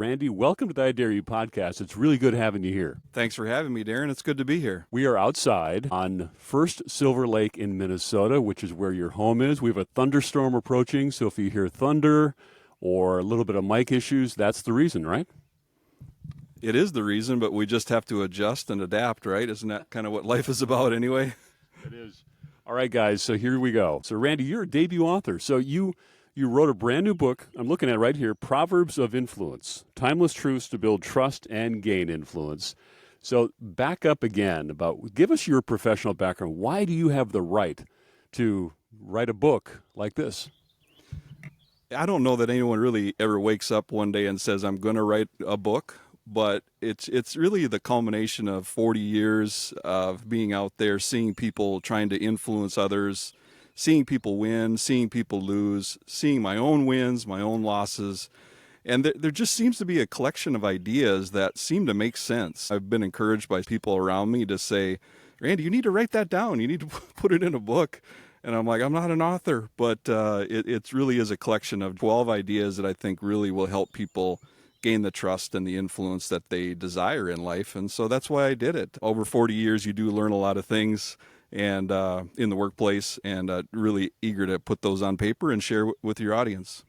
Randy, welcome to the I Dare You podcast. It's really good having you here. Thanks for having me, Darren. It's good to be here. We are outside on First Silver Lake in Minnesota, which is where your home is. We have a thunderstorm approaching, so if you hear thunder or a little bit of mic issues, that's the reason, right? It is the reason, but we just have to adjust and adapt, right? Isn't that kind of what life is about anyway? It is. All right, guys, so here we go. So, Randy, you're a debut author. So you wrote a brand new book. I'm looking at it right here, Proverbs of Influence, Timeless Truths to Build Trust and Gain Influence. So back up again give us your professional background. Why do you have the right to write a book like this? I don't know that anyone really ever wakes up one day and says, I'm going to write a book, but it's really the culmination of 40 years of being out there, seeing people trying to influence others, seeing people win, seeing people lose, seeing my own wins, my own losses. And there just seems to be a collection of ideas that seem to make sense. I've been encouraged by people around me to say, Randy, you need to write that down. You need to put it in a book. And I'm like, I'm not an author, but it really is a collection of 12 ideas that I think really will help people gain the trust and the influence that they desire in life. And so that's why I did it. Over 40 years, you do learn a lot of things and in the workplace, and really eager to put those on paper and share with your audience.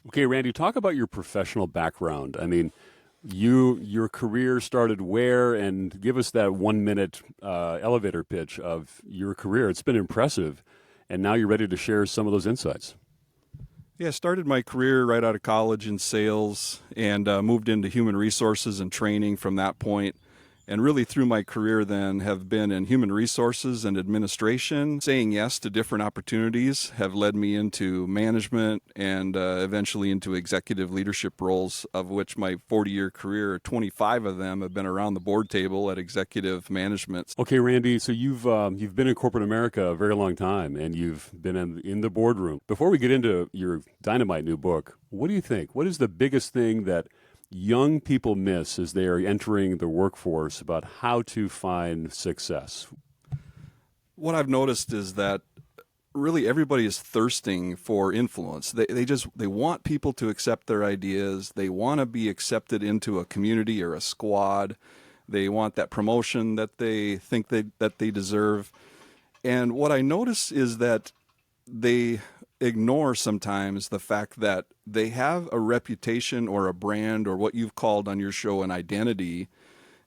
Okay, Randy, talk about your professional background. I mean, your career started where, and give us that 1 minute elevator pitch of your career. It's been impressive, and now you're ready to share some of those insights. Yeah, I started my career right out of college in sales and moved into human resources and training from that point. And really through my career then have been in human resources and administration. Saying yes to different opportunities have led me into management and eventually into executive leadership roles, of which my 40-year career, 25 of them have been around the board table at executive management. Okay, Randy, so you've been in corporate America a very long time, and you've been in the boardroom. Before we get into your dynamite new book, what do you think? What is the biggest thing that young people miss as they are entering the workforce about how to find success? What I've noticed is that really everybody is thirsting for influence. They want people to accept their ideas. They want to be accepted into a community or a squad. They want that promotion that they think that they deserve. And what I notice is that they ignore sometimes the fact that they have a reputation or a brand or what you've called on your show an identity,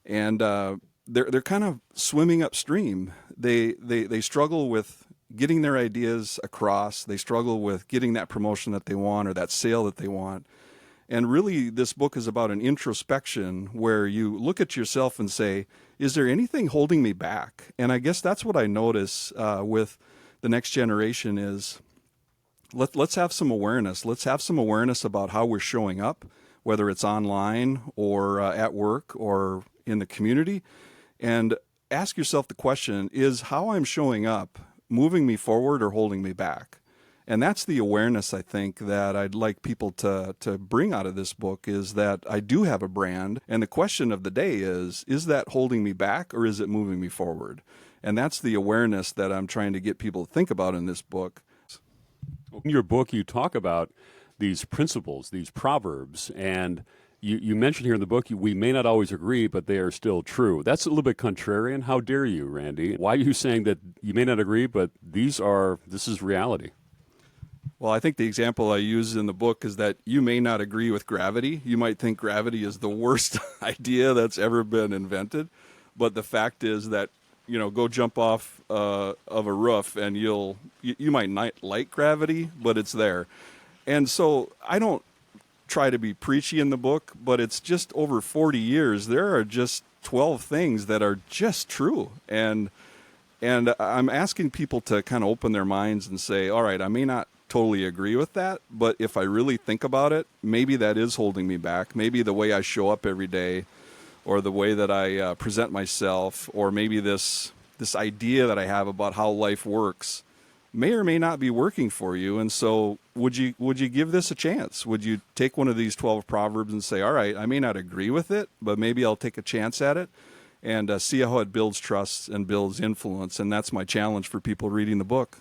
and they're kind of swimming upstream. They struggle with getting their ideas across. They struggle with getting that promotion that they want or that sale that they want. And really, this book is about an introspection where you look at yourself and say, is there anything holding me back? And I guess that's what I notice with the next generation is, let's have some awareness. Let's have some awareness about how we're showing up, whether it's online or at work or in the community. And ask yourself the question, is how I'm showing up moving me forward or holding me back? And that's the awareness, I think, that I'd like people to bring out of this book, is that I do have a brand. And the question of the day is that holding me back or is it moving me forward? And that's the awareness that I'm trying to get people to think about in this book. In your book, you talk about these principles, these proverbs, and you mentioned here in the book, we may not always agree, but they are still true. That's a little bit contrarian. How dare you, Randy? Why are you saying that you may not agree, but this is reality? Well, I think the example I use in the book is that you may not agree with gravity. You might think gravity is the worst idea that's ever been invented, but the fact is that go jump off of a roof and you might not like gravity, but it's there. And so I don't try to be preachy in the book, but it's just over 40 years. There are just 12 things that are just true. And I'm asking people to kind of open their minds and say, all right, I may not totally agree with that, but if I really think about it, maybe that is holding me back. Maybe the way I show up every day, or the way that I present myself, or maybe this idea that I have about how life works may or may not be working for you. And so would you give this a chance? Would you take one of these 12 proverbs and say, all right, I may not agree with it, but maybe I'll take a chance at it and see how it builds trust and builds influence? And that's my challenge for people reading the book.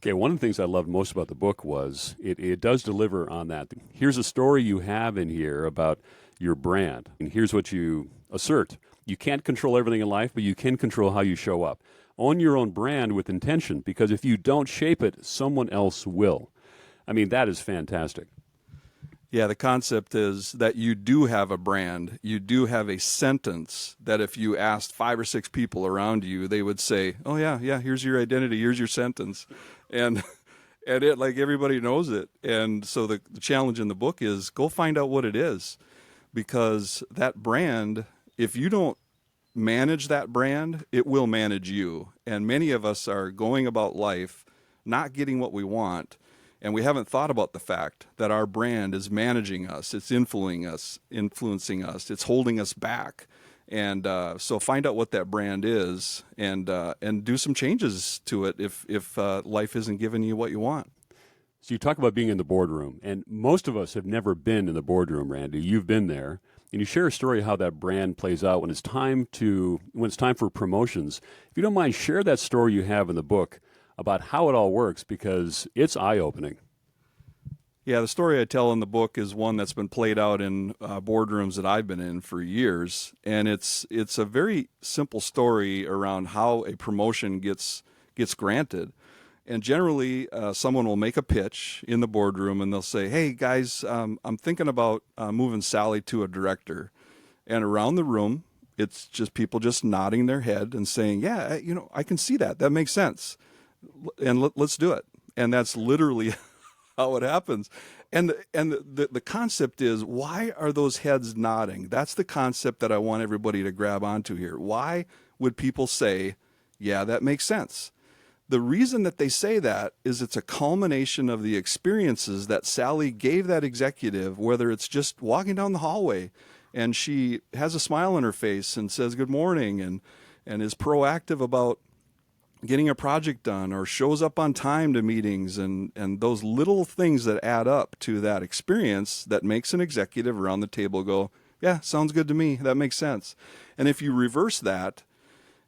Okay, one of the things I loved most about the book was it does deliver on that. Here's a story you have in here about your brand, and here's what you assert. You can't control everything in life, but you can control how you show up. Own your own brand with intention, because if you don't shape it, someone else will. I mean, that is fantastic. Yeah, the concept is that you do have a brand. You do have a sentence that if you asked 5 or 6 people around you, they would say, "Oh yeah, yeah, here's your identity, here's your sentence." And and it, like, everybody knows it. And so the challenge in the book is go find out what it is, because that brand, if you don't manage that brand, it will manage you. And many of us are going about life not getting what we want, and we haven't thought about the fact that our brand is managing us, it's influencing us, it's holding us back. And so find out what that brand is, and do some changes to it if life isn't giving you what you want. So you talk about being in the boardroom, and most of us have never been in the boardroom, Randy. You've been there, and you share a story of how that brand plays out when it's time for promotions. If you don't mind, share that story you have in the book about how it all works, because it's eye-opening. Yeah, the story I tell in the book is one that's been played out in boardrooms that I've been in for years, and it's a very simple story around how a promotion gets granted. And generally, someone will make a pitch in the boardroom, and they'll say, "Hey guys, I'm thinking about moving Sally to a director." And around the room, it's just people just nodding their head and saying, "Yeah, I can see that. That makes sense, and let's do it." And that's literally how it happens. And the concept is, why are those heads nodding? That's the concept that I want everybody to grab onto here. Why would people say, "Yeah, that makes sense"? The reason that they say that is it's a culmination of the experiences that Sally gave that executive, whether it's just walking down the hallway and she has a smile on her face and says good morning, and is proactive about getting a project done, or shows up on time to meetings, and those little things that add up to that experience that makes an executive around the table go, "Yeah, sounds good to me. That makes sense." And if you reverse that,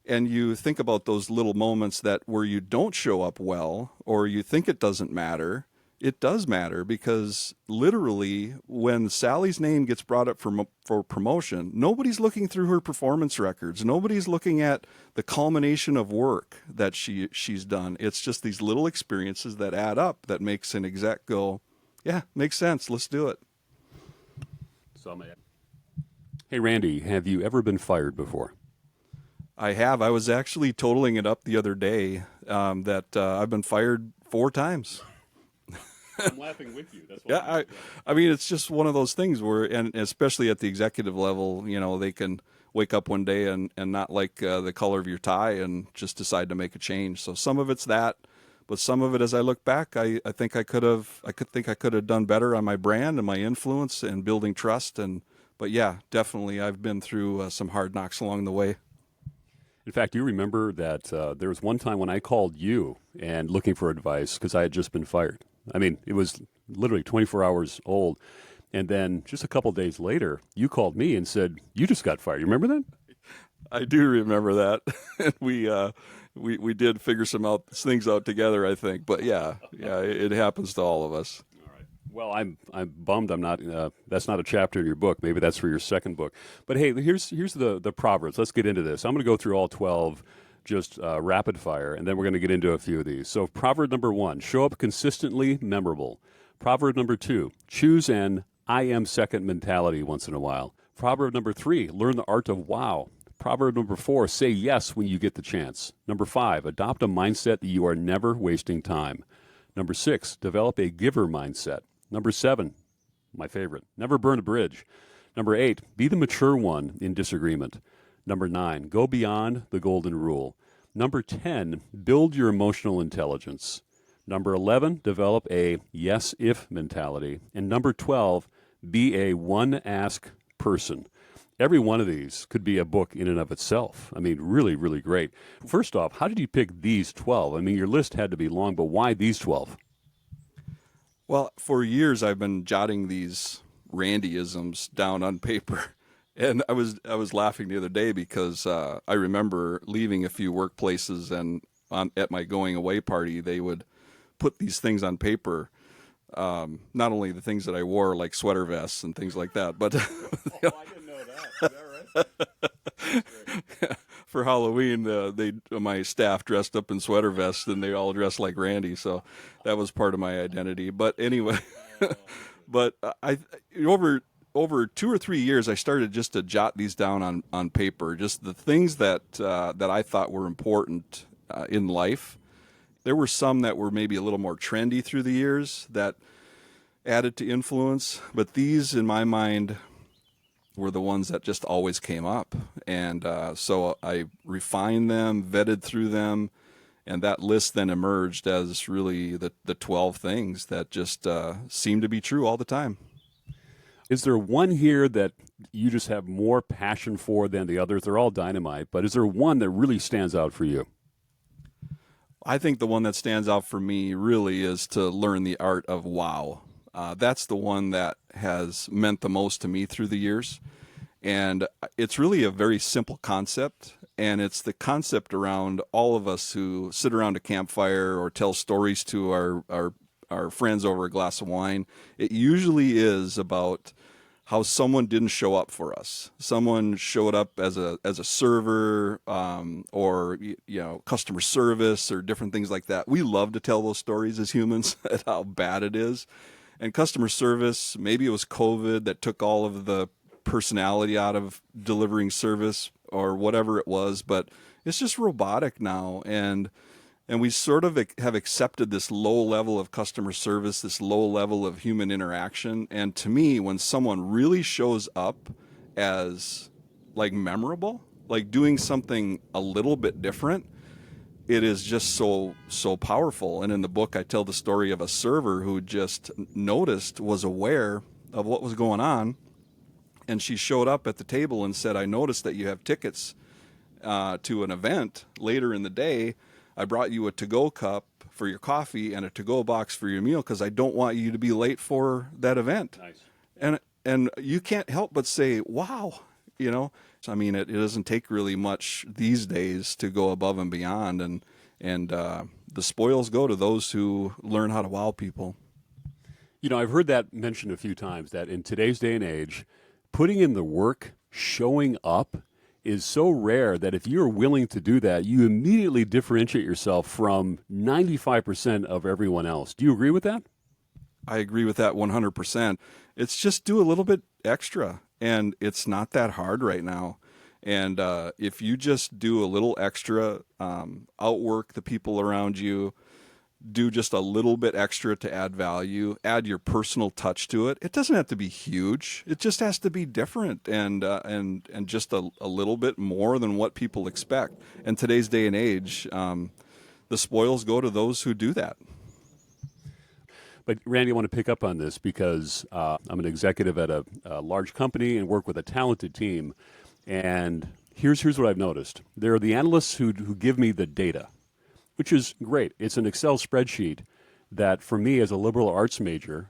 and you think about those little moments that where you don't show up well, or you think it doesn't matter, it does matter, because literally when Sally's name gets brought up for promotion, nobody's looking through her performance records. Nobody's looking at the culmination of work that she's done. It's just these little experiences that add up that makes an exec go, "Yeah, makes sense. Let's do it." Hey, Randy, have you ever been fired before? I have. I was actually totaling it up the other day, that I've been fired 4 times. I'm laughing with you. That's Yeah, I mean, it's just one of those things where, and especially at the executive level, they can wake up one day and not like the color of your tie and just decide to make a change. So some of it's that, but some of it, as I look back, I think I could have done better on my brand and my influence and building trust. But yeah, definitely, I've been through some hard knocks along the way. In fact, do you remember that there was one time when I called you and looking for advice because I had just been fired? I mean, it was literally 24 hours old. And then just a couple days later, you called me and said, "You just got fired." You remember that? I do remember that. And we did figure some things out together, I think. But yeah, it happens to all of us. Well, I'm bummed I'm not. That's not a chapter in your book. Maybe that's for your second book. But hey, here's the Proverbs. Let's get into this. I'm going to go through all 12, just rapid fire, and then we're going to get into a few of these. So Proverb number 1, show up consistently memorable. Proverb number 2, choose an I am second mentality once in a while. Proverb number 3, learn the art of wow. Proverb number 4, say yes when you get the chance. Number 5, adopt a mindset that you are never wasting time. Number 6, develop a giver mindset. Number 7, my favorite, never burn a bridge. Number 8, be the mature one in disagreement. Number 9, go beyond the golden rule. Number 10, build your emotional intelligence. Number 11, develop a yes-if mentality. And number 12, be a one-ask person. Every one of these could be a book in and of itself. I mean, really, really great. First off, how did you pick these 12? I mean, your list had to be long, but why these 12? Well, for years I've been jotting these Randyisms down on paper, and I was laughing the other day because I remember leaving a few workplaces, and at my going away party they would put these things on paper. Not only the things that I wore, like sweater vests and things like that, but Oh, I didn't know that. Is that right? for Halloween, my staff dressed up in sweater vests, and they all dressed like Randy. So that was part of my identity. But anyway, but I over 2 or 3 years, I started just to jot these down on paper, just the things that I thought were important in life. There were some that were maybe a little more trendy through the years that added to influence, but these, in my mind, were the ones that just always came up. And so I refined them, vetted through them, and that list then emerged as really the 12 things that just seem to be true all the time. Is there one here that you just have more passion for than the others? They're all dynamite, but is there one that really stands out for you? I think the one that stands out for me really is to learn the art of wow. That's the one that has meant the most to me through the years. And it's really a very simple concept. And it's the concept around all of us who sit around a campfire or tell stories to our friends over a glass of wine. It usually is about how someone didn't show up for us. Someone showed up as a server, or customer service or different things like that. We love to tell those stories as humans at how bad it is. And customer service, maybe it was COVID that took all of the personality out of delivering service or whatever it was, but it's just robotic now. And we sort of have accepted this low level of customer service, this low level of human interaction. And to me, when someone really shows up as like memorable, like doing something a little bit different, it is just so powerful. And in the book, I tell the story of a server who just noticed, was aware of what was going on. And she showed up at the table and said, I noticed that you have tickets to an event later in the day. I brought you a to-go cup for your coffee and a to-go box for your meal because I don't want you to be late for that event. Nice. And you can't help but say, wow, So, I mean, it doesn't take really much these days to go above and beyond. And the spoils go to those who learn how to wow people. I've heard that mentioned a few times, that in today's day and age, putting in the work, showing up, is so rare that if you're willing to do that, you immediately differentiate yourself from 95% of everyone else. Do you agree with that? I agree with that 100%. It's just do a little bit extra, and it's not that hard right now. And if you just do a little extra, outwork the people around you, do just a little bit extra to add value, add your personal touch to it. It doesn't have to be huge. It just has to be different and just a little bit more than what people expect. And today's day and age, the spoils go to those who do that. But Randy, I want to pick up on this because I'm an executive at a large company and work with a talented team. And here's what I've noticed. There are the analysts who give me the data, which is great. It's an Excel spreadsheet that, for me as a liberal arts major,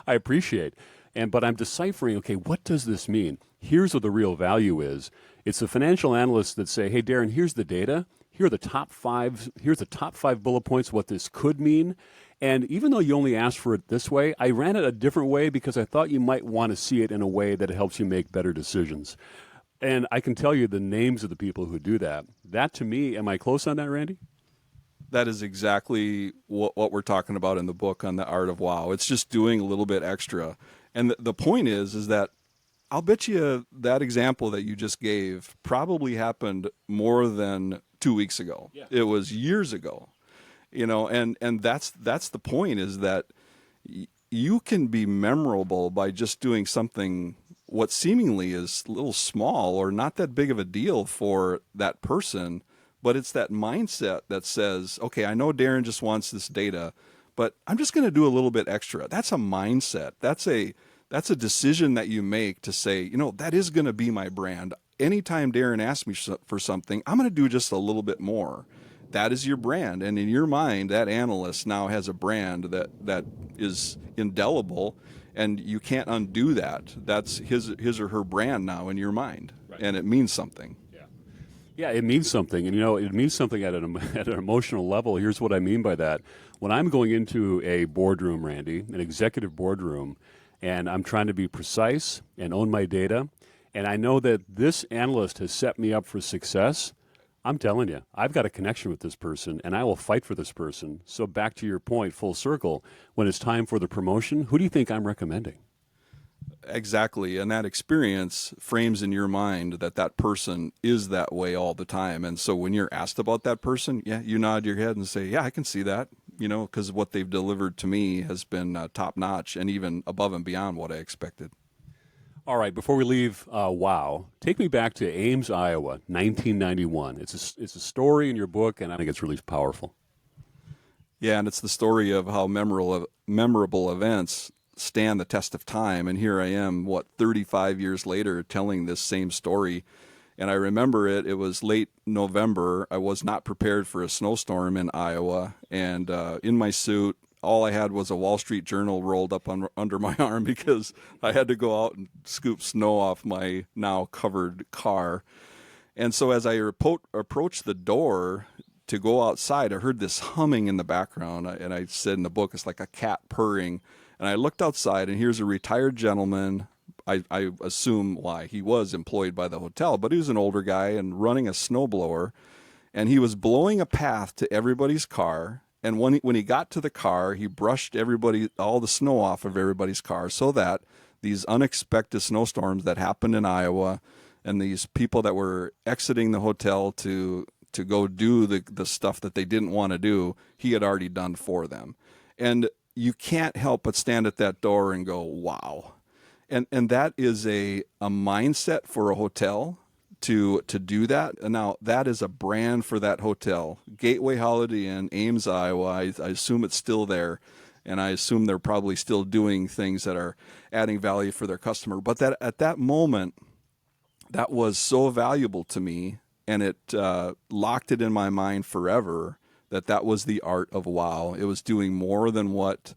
I appreciate. But I'm deciphering, okay, what does this mean? Here's what the real value is. It's the financial analysts that say, hey, Darren, here's the data. Here are the top five. Here's the top 5 bullet points, what this could mean. And even though you only asked for it this way, I ran it a different way because I thought you might want to see it in a way that helps you make better decisions. And I can tell you the names of the people who do that. That, to me, am I close on that, Randy? That is exactly what we're talking about in the book on the art of wow. It's just doing a little bit extra. And the point is that I'll bet you that example that you just gave probably happened more than 2 weeks ago. Yeah. It was years ago. And that's the point, is that you can be memorable by just doing something what seemingly is a little small or not that big of a deal for that person, but it's that mindset that says, okay, I know Darren just wants this data, but I'm just going to do a little bit extra. That's a mindset. That's a decision that you make to say, that is going to be my brand. Anytime Darren asks me for something, I'm going to do just a little bit more. That is your brand. And in your mind, that analyst now has a brand that is indelible, and you can't undo that. That's his or her brand now in your mind, right. And it means something. Yeah. Yeah, it means something, and it means something at at an emotional level. Here's what I mean by that: when I'm going into a boardroom, Randy, an executive boardroom, and I'm trying to be precise and own my data, and I know that this analyst has set me up for success. I'm telling you, I've got a connection with this person, and I will fight for this person. So back to your point, full circle. When it's time for the promotion, who do you think I'm recommending? Exactly. And that experience frames in your mind that that person is that way all the time. And so when you're asked about that person, yeah, you nod your head and say, yeah, I can see that, because what they've delivered to me has been top notch and even above and beyond what I expected. All right, before we leave, wow, take me back to Ames, Iowa, 1991. It's a story in your book, and I think it's really powerful. Yeah, and it's the story of how memorable events stand the test of time. And here I am, 35 years later, telling this same story. And I remember it. It was late November. I was not prepared for a snowstorm in Iowa, and in my suit, all I had was a Wall Street Journal rolled up under my arm because I had to go out and scoop snow off my now covered car. And so as I approached the door to go outside, I heard this humming in the background. And I said in the book, it's like a cat purring. And I looked outside, and here's a retired gentleman. I assume why he was employed by the hotel, but he was an older guy and running a snowblower. And he was blowing a path to everybody's car. And when he got to the car, he brushed all the snow off of everybody's car so that these unexpected snowstorms that happened in Iowa and these people that were exiting the hotel to go do the stuff that they didn't want to do, he had already done for them. And you can't help but stand at that door and go, wow. And that is a mindset for a hotel to do that. And now that is a brand for that hotel. Gateway Holiday Inn, Ames, Iowa. I assume it's still there. And I assume they're probably still doing things that are adding value for their customer. But that at that moment, that was so valuable to me, and it locked it in my mind forever that was the art of wow. It was doing more than what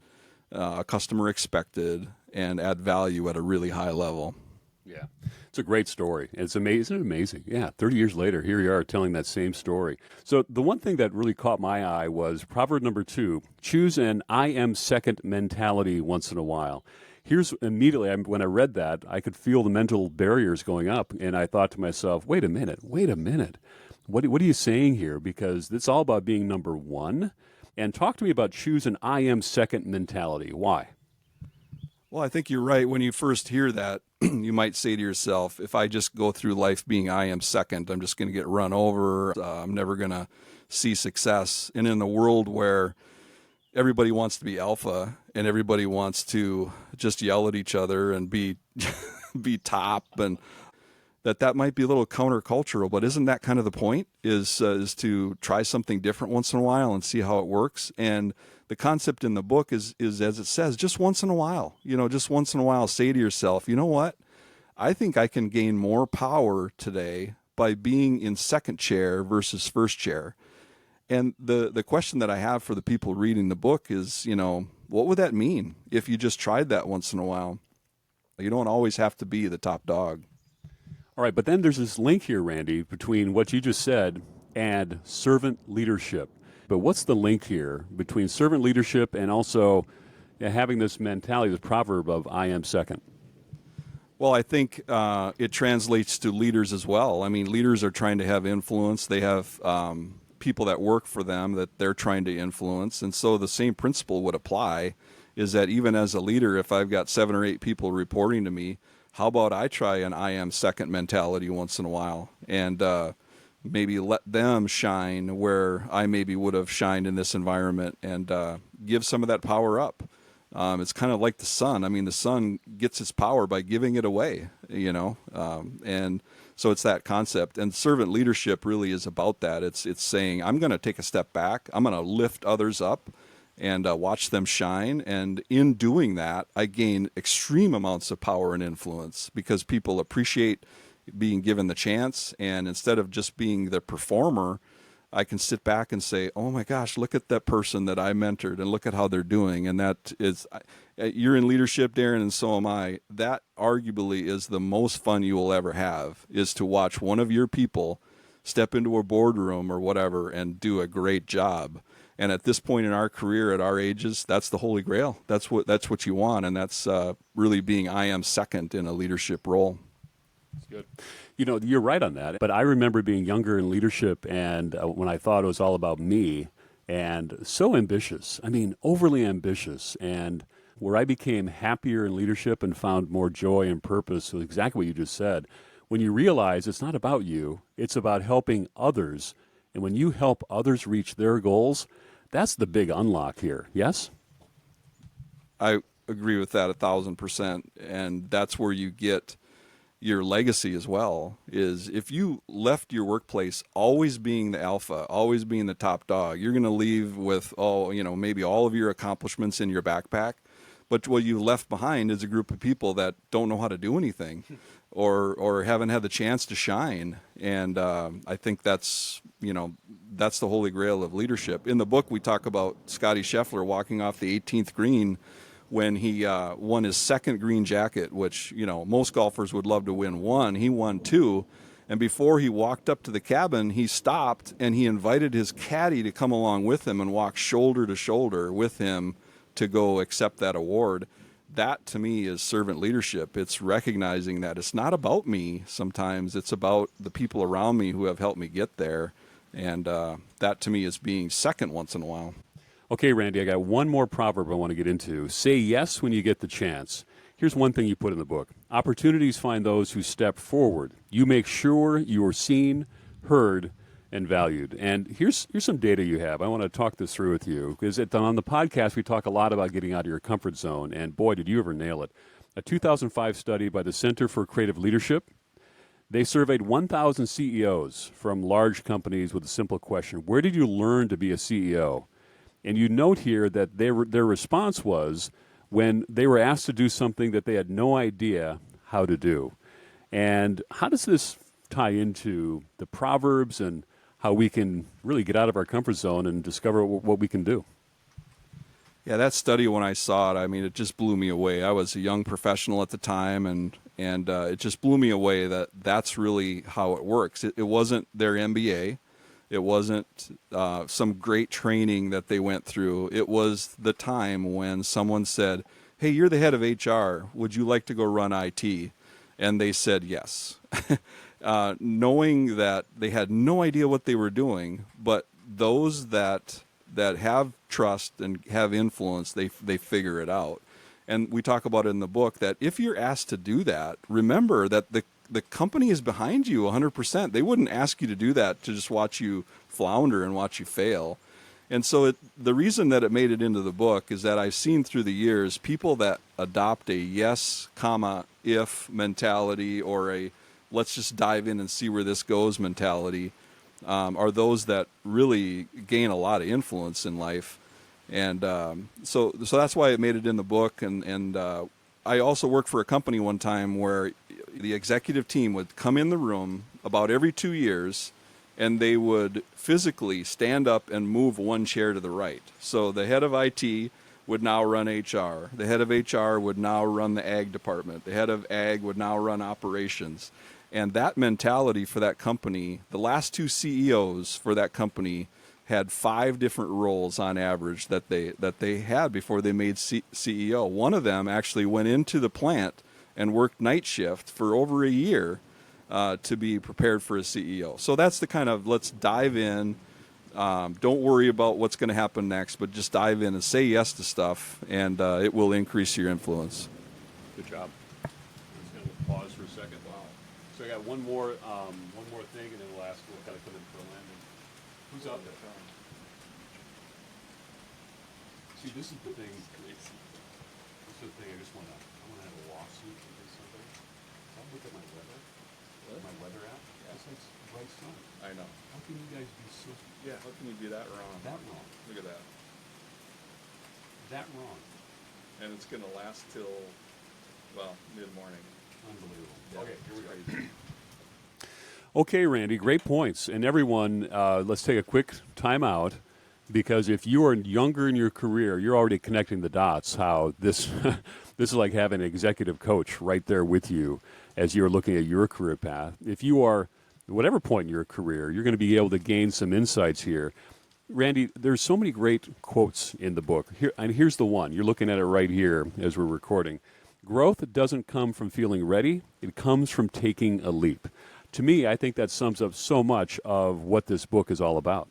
a customer expected and add value at a really high level. Yeah, it's a great story. It's amazing. Isn't it amazing? Yeah, 30 years later, here you are telling that same story. So the one thing that really caught my eye was proverb number 2, choose an I am second mentality once in a while. Here's immediately, when I read that, I could feel the mental barriers going up, and I thought to myself, wait a minute. What are you saying here? Because it's all about being number one. And talk to me about choose an I am second mentality. Why? Well, I think you're right. When you first hear that, you might say to yourself, if I just go through life being I am second, I'm just going to get run over. I'm never going to see success. And in a world where everybody wants to be alpha and everybody wants to just yell at each other and be be top, and that might be a little countercultural, but isn't that kind of the point, is to try something different once in a while and see how it works? And the concept in the book is as it says, just once in a while, just once in a while, say to yourself, you know what? I think I can gain more power today by being in second chair versus first chair. And the question that I have for the people reading the book is, what would that mean if you just tried that once in a while? You don't always have to be the top dog. All right, but then there's this link here, Randy, between what you just said and servant leadership. But what's the link here between servant leadership and also having this mentality, this proverb of I am second? Well, I think it translates to leaders as well. I mean, leaders are trying to have influence. They have people that work for them that they're trying to influence. And so the same principle would apply, is that even as a leader, if I've got 7 or 8 people reporting to me, how about I try an I am second mentality once in a while and maybe let them shine where I maybe would have shined in this environment, and give some of that power up. It's kind of like the sun. I mean, the sun gets its power by giving it away, and so it's that concept. And servant leadership really is about that. It's saying, I'm going to take a step back. I'm going to lift others up and watch them shine. And in doing that, I gain extreme amounts of power and influence because people appreciate being given the chance. And instead of just being the performer, I can sit back and say, oh my gosh, look at that person that I mentored and look at how they're doing. And that is, you're in leadership, Darren, and so am I. That arguably is the most fun you will ever have, is to watch one of your people step into a boardroom or whatever and do a great job. And at this point in our career, at our ages, that's the holy grail. That's what you want, and that's really being I am second in a leadership role. That's good. You know, you're right on that. But I remember being younger in leadership, and when I thought it was all about me, and so ambitious. I mean, overly ambitious. And where I became happier in leadership and found more joy and purpose was exactly what you just said. When you realize it's not about you, it's about helping others. And when you help others reach their goals, that's the big unlock here. Yes? I agree with that 1,000%. And that's where you get your legacy as well, is if you left your workplace always being the alpha, always being the top dog, you're going to leave with, maybe all of your accomplishments in your backpack. But what you left behind is a group of people that don't know how to do anything or haven't had the chance to shine. And I think that's the holy grail of leadership. In the book, we talk about Scotty Scheffler walking off the 18th green when he won his second green jacket, which, most golfers would love to win one. He won two. And before he walked up to the cabin, he stopped and he invited his caddy to come along with him and walk shoulder to shoulder with him to go accept that award. That, to me, is servant leadership. It's recognizing that it's not about me sometimes. It's about the people around me who have helped me get there. And that, to me, is being second once in a while. Okay, Randy, I got one more proverb I want to get into. Say yes when you get the chance. Here's one thing you put in the book. Opportunities find those who step forward. You make sure you are seen, heard, and valued. And here's some data you have. I want to talk this through with you because on the podcast, we talk a lot about getting out of your comfort zone. And boy, did you ever nail it. A 2005 study by the Center for Creative Leadership, they surveyed 1,000 CEOs from large companies with a simple question. Where did you learn to be a CEO? And you note here that their response was when they were asked to do something that they had no idea how to do. And how does this tie into the Proverbs and how we can really get out of our comfort zone and discover what we can do? Yeah, that study, when I saw it, I mean, it just blew me away. I was a young professional at the time, and it just blew me away that that's really how it works. It wasn't their MBA. It wasn't some great training that they went through. It was the time when someone said, hey, you're the head of HR. Would you like to go run IT? And they said yes. Knowing that they had no idea what they were doing, but those that have trust and have influence, they figure it out. And we talk about it in the book that if you're asked to do that, remember that the company is behind you 100%. They wouldn't ask you to do that to just watch you flounder and watch you fail. And so the reason that it made it into the book is that I've seen through the years people that adopt a yes, comma, if mentality or a let's just dive in and see where this goes mentality are those that really gain a lot of influence in life. And so that's why it made it in the book. And I also worked for a company one time where the executive team would come in the room about every 2 years, and they would physically stand up and move one chair to the right. So the head of IT would now run HR. The head of HR would now run the ag department. The head of ag would now run operations. And that mentality for that company, the last two CEOs for that company had 5 different roles on average that they had before they made CEO. One of them actually went into the plant and worked night shift for over a year to be prepared for a CEO. So that's the kind of let's dive in. Don't worry about what's going to happen next, but just dive in and say yes to stuff, and it will increase your influence. Good job. I'm just going to pause for a second. Wow. So I got one more thing, and then we'll kind of come in for a landing. Who's out there? See, this is the thing. This is the thing. I want to have a lawsuit against somebody. So I'll look at my weather. What? My weather app. Yeah. It's like bright sun. I know. How can you guys be so? Yeah. How can you be that wrong? That wrong. Look at that. That wrong. And it's going to last till, mid-morning. Unbelievable. Yeah. Okay, here we go. Okay, Randy, great points. And everyone, let's take a quick time out, because if you are younger in your career, you're already connecting the dots, how this this is like having an executive coach right there with you as you're looking at your career path. If you are whatever point in your career, you're going to be able to gain some insights here. Randy, there's so many great quotes in the book. Here, and here's the one. You're looking at it right here as we're recording. Growth doesn't come from feeling ready. It comes from taking a leap. To me, I think that sums up so much of what this book is all about.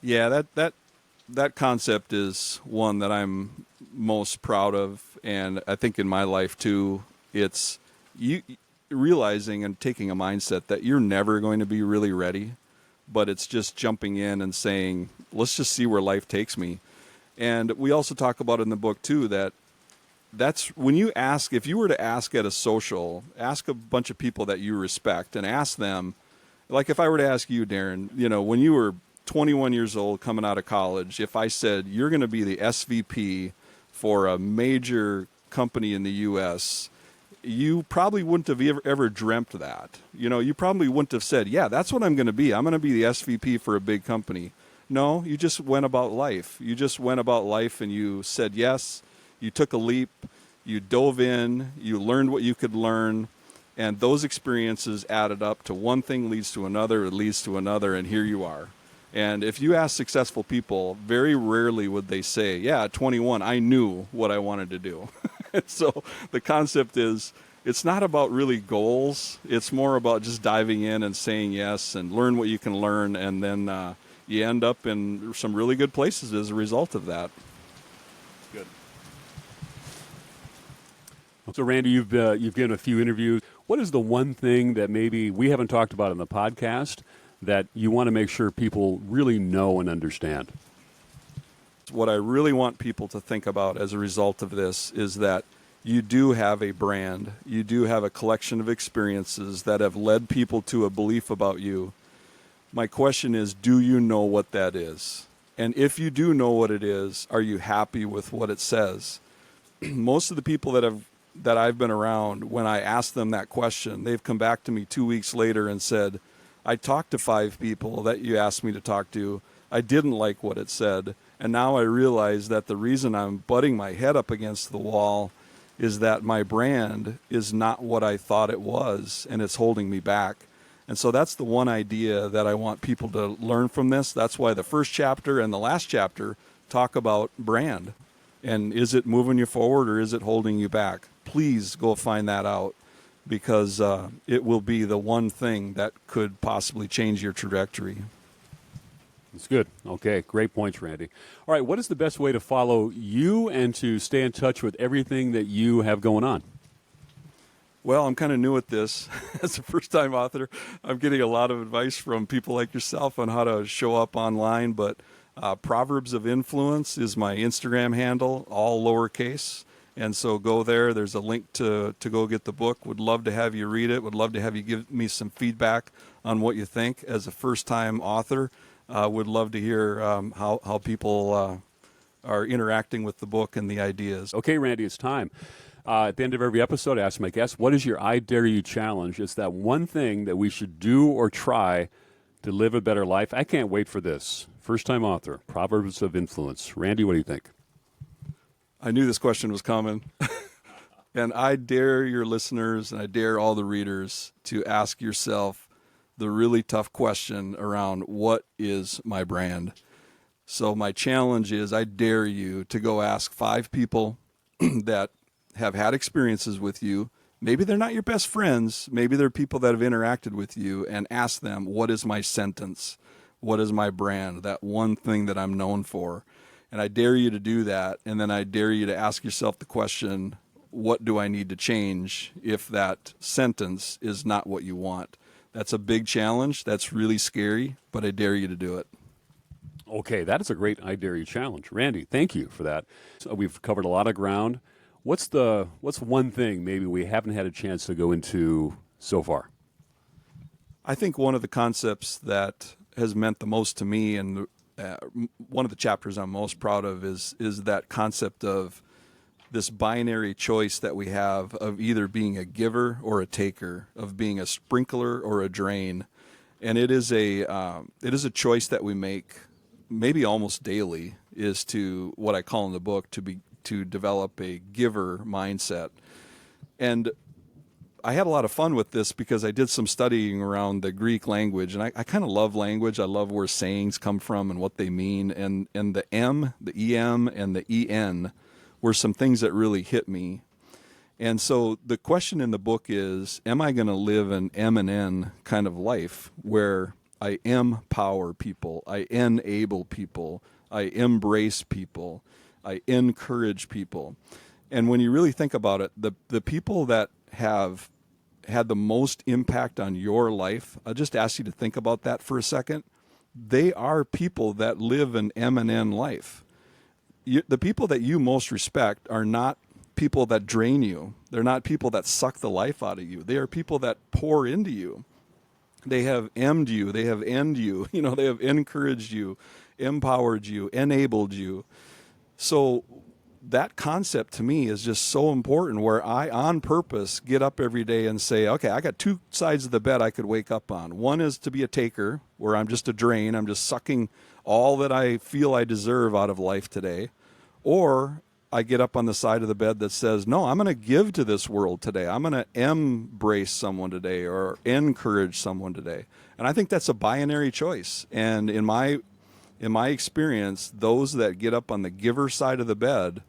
Yeah, that concept is one that I'm most proud of, and I think in my life too, it's you realizing and taking a mindset that you're never going to be really ready, but it's just jumping in and saying, let's just see where life takes me. And we also talk about in the book too that's when you ask, if you were to ask at a social, ask a bunch of people that you respect and ask them, like if I were to ask you, Darren, when you were 21 years old coming out of college, if I said you're going to be the SVP for a major company in the U.S., you probably wouldn't have ever dreamt that. You probably wouldn't have said, yeah, that's what I'm going to be. I'm going to be the SVP for a big company. No, you just went about life. You just went about life and you said yes. You took a leap. You dove in. You learned what you could learn. And those experiences added up to one thing leads to another, it leads to another, and here you are. And if you ask successful people, very rarely would they say, yeah, at 21, I knew what I wanted to do. So the concept is, it's not about really goals. It's more about just diving in and saying yes and learn what you can learn. And then you end up in some really good places as a result of that. Good. So, Randy, you've given a few interviews. What is the one thing that maybe we haven't talked about in the podcast that you want to make sure people really know and understand? What I really want people to think about as a result of this is that you do have a brand. You do have a collection of experiences that have led people to a belief about you. My question is, do you know what that is? And if you do know what it is, are you happy with what it says? Most of the people that I've been around, when I ask them that question, they've come back to me 2 weeks later and said, I talked to 5 people that you asked me to talk to. I didn't like what it said. And now I realize that the reason I'm butting my head up against the wall is that my brand is not what I thought it was, and it's holding me back. And so that's the one idea that I want people to learn from this. That's why the first chapter and the last chapter talk about brand. And is it moving you forward or is it holding you back? Please go find that out, because it will be the one thing that could possibly change your trajectory. It's good. Okay, great points, Randy. All right, what is the best way to follow you and to stay in touch with everything that you have going on? Well, I'm kind of new at this. As a first-time author, I'm getting a lot of advice from people like yourself on how to show up online, but Proverbs of Influence is my Instagram handle, all lowercase. And so go there. There's a link to go get the book. Would love to have you read it. Would love to have you give me some feedback on what you think as a first-time author. Would love to hear how people are interacting with the book and the ideas. Okay, Randy, it's time. At the end of every episode, I ask my guests, what is your I Dare You challenge? It's that one thing that we should do or try to live a better life. I can't wait for this. First-time author, Proverbs of Influence. Randy, what do you think? I knew this question was coming. And I dare your listeners and I dare all the readers to ask yourself the really tough question around, what is my brand? So my challenge is, I dare you to go ask 5 people that have had experiences with you. Maybe they're not your best friends. Maybe they're people that have interacted with you, and ask them, what is my sentence? What is my brand? That one thing that I'm known for. And I dare you to do that. And then I dare you to ask yourself the question, what do I need to change if that sentence is not what you want? That's a big challenge. That's really scary, but I dare you to do it. Okay, that is a great I Dare You challenge. Randy, thank you for that. So we've covered a lot of ground. What's one thing maybe we haven't had a chance to go into so far? I think one of the concepts that has meant the most to me, and one of the chapters I'm most proud of, is that concept of this binary choice that we have of either being a giver or a taker, of being a sprinkler or a drain. And it is a choice that we make maybe almost daily, is to, what I call in the book, to develop a giver mindset. And I had a lot of fun with this because I did some studying around the Greek language, and I kind of love language. I love where sayings come from and what they mean. And the M, the EM, and the EN were some things that really hit me. And so the question in the book is, am I going to live an M and N kind of life where I empower people, I enable people, I embrace people, I encourage people? And when you really think about it, the people that have had the most impact on your life, I'll just ask you to think about that for a second. They are people that live an M&N life. The people that you most respect are not people that drain you. They're not people that suck the life out of you. They are people that pour into you. They have M'd you. They have N'd you. They have encouraged you, empowered you, enabled you. So that concept to me is just so important, where I, on purpose, get up every day and say, okay, I got two sides of the bed I could wake up on. One is to be a taker, where I'm just a drain. I'm just sucking all that I feel I deserve out of life today. Or I get up on the side of the bed that says, no, I'm going to give to this world today. I'm going to embrace someone today or encourage someone today. And I think that's a binary choice. And in my experience, those that get up on the giver side of the bed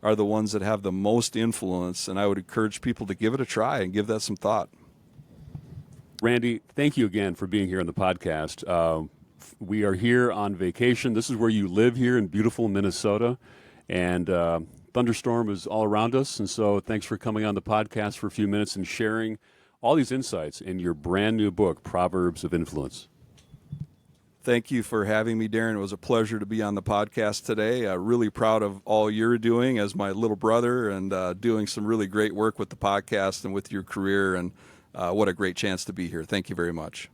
are the ones that have the most influence. And I would encourage people to give it a try and give that some thought. Randy, thank you again for being here on the podcast. We are here on vacation. This is where you live here in beautiful Minnesota. And thunderstorm is all around us. And so thanks for coming on the podcast for a few minutes and sharing all these insights in your brand new book, Proverbs of Influence. Thank you for having me, Darren. It was a pleasure to be on the podcast today. Really proud of all you're doing as my little brother, and doing some really great work with the podcast and with your career. And what a great chance to be here. Thank you very much.